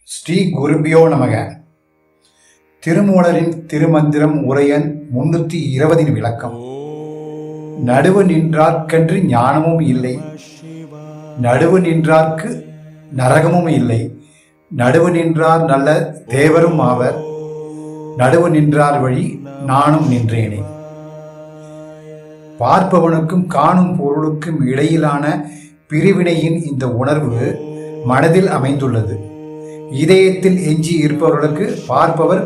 ஸ்ரீ குருபியோ நமக. திருமூலரின் திருமந்திரம் உரையன் 320 விளக்கம். நடுவு நின்றார்க்கன்று ஞானமும் இல்லை, நடுவு நின்றார்க்கு நரகமும் இல்லை, நடுவு நின்றார் நல்ல தேவரும் ஆவர், நடுவு நின்றார் வழி நானும் நின்றேனே. பார்ப்பவனுக்கும் காணும் பொருளுக்கும் இடையிலான பிரிவினையின் இந்த உணர்வு மனதில் அமைந்துள்ளது. இதயத்தில் எஞ்சி இருப்பவர்களுக்கு பார்ப்பவர்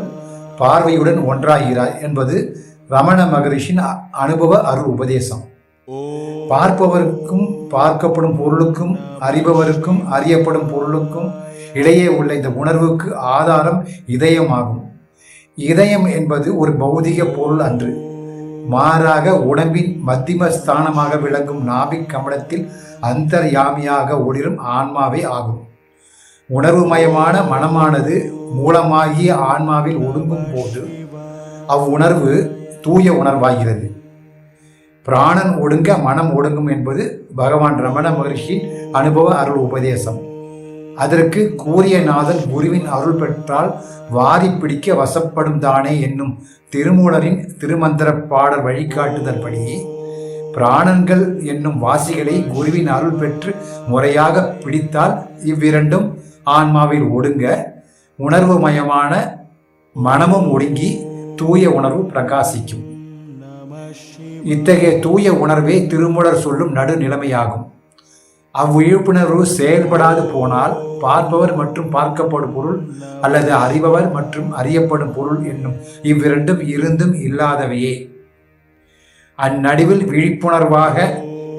பார்வையுடன் ஒன்றாகிறார் என்பது ரமண மகரிஷின் அனுபவ அருள் உபதேசம். பார்ப்பவருக்கும் பார்க்கப்படும் பொருளுக்கும் அறிபவருக்கும் அறியப்படும் பொருளுக்கும் இடையே உள்ள இந்த உணர்வுக்கு ஆதாரம் இதயமாகும். இதயம் என்பது ஒரு பௌதிக பொருள் அன்று, மாறாக உடம்பின் மத்திம ஸ்தானமாக விளங்கும் நாபிக் கமலத்தில் அந்தர்யாமியாக ஒளிரும் ஆன்மாவே ஆகும். உணர்வுமயமான மனமானது மூலமாகிய ஆன்மாவில் ஒடுங்கும் போது அவ்வுணர்வு தூய உணர்வாகிறது. பிராணன் ஒடுங்க மனம் ஒடுங்கும் என்பது பகவான் ரமண மகரிஷி அனுபவ அருள் உபதேசம். அதற்கு கூறிய நாதன் குருவின் அருள் பெற்றால் வாரி பிடிக்க வசப்படும் தானே என்னும் திருமூலரின் திருமந்திர பாடல் வழிகாட்டுதல் படி பிராணன்கள் என்னும் வாசிகளை குருவின் அருள் பெற்று முறையாக பிடித்தால் இவ்விரண்டும் ஆன்மாவில் ஒடுங்க உணர்வுமயமான மனமும் ஒடுங்கி தூய உணர்வு பிரகாசிக்கும். இத்தகைய தூய உணர்வே திருமூலர் சொல்லும் நடுநிலைமையாகும். அவ்விழிப்புணர்வு செயல்படாது போனால் பார்ப்பவர் மற்றும் பார்க்கப்படும் பொருள் அல்லது அறிபவர் மற்றும் அறியப்படும் பொருள் என்னும் இவ்விரண்டும் இருந்தும் இல்லாதவையே. அந்நடுவில் விழிப்புணர்வாக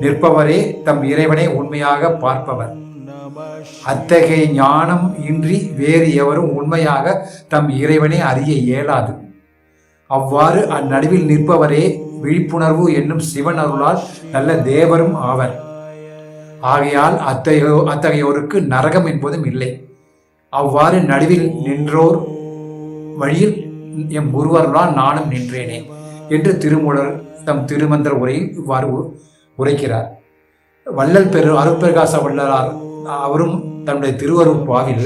நிற்பவரே தம் இறைவனை உண்மையாக பார்ப்பவர். அத்தகைய ஞானம் இன்றி வேறு எவரும் உண்மையாக தம் இறைவனை அறிய இயலாது. அவ்வாறு அந்நடுவில் நிற்பவரே விழிப்புணர்வு என்னும் சிவன் அருளால் நல்ல தேவரும் ஆவர். ஆகையால் அத்தகையோருக்கு நரகம் என்பதும் இல்லை. அவ்வாறு நடுவில் நின்றோர் வழியில் எம் குருவருளால் நானும் நின்றேனே என்று திருமூலர் தம் திருமந்திர உரையில் இவ்வாறு உரைக்கிறார். வள்ளல் அருட்பிரகாச வள்ளலார் அவரும் தன்னுடைய திருவருட்பாவில்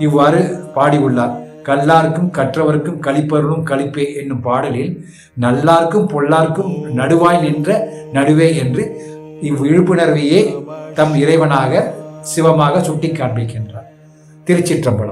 இவ்வாறு பாடியுள்ளார். கல்லார்க்கும் கற்றவர்க்கும் களிப்பவர்களும் களிப்பே என்னும் பாடலில் நல்லார்க்கும் பொல்லார்க்கும் நடுவாய் நின்ற நடுவே என்று இவ்விழிப்புணர்வையே தம் இறைவனாக சிவமாக சுட்டி காண்பிக்கின்றார். திருச்சிற்றம்பலம்.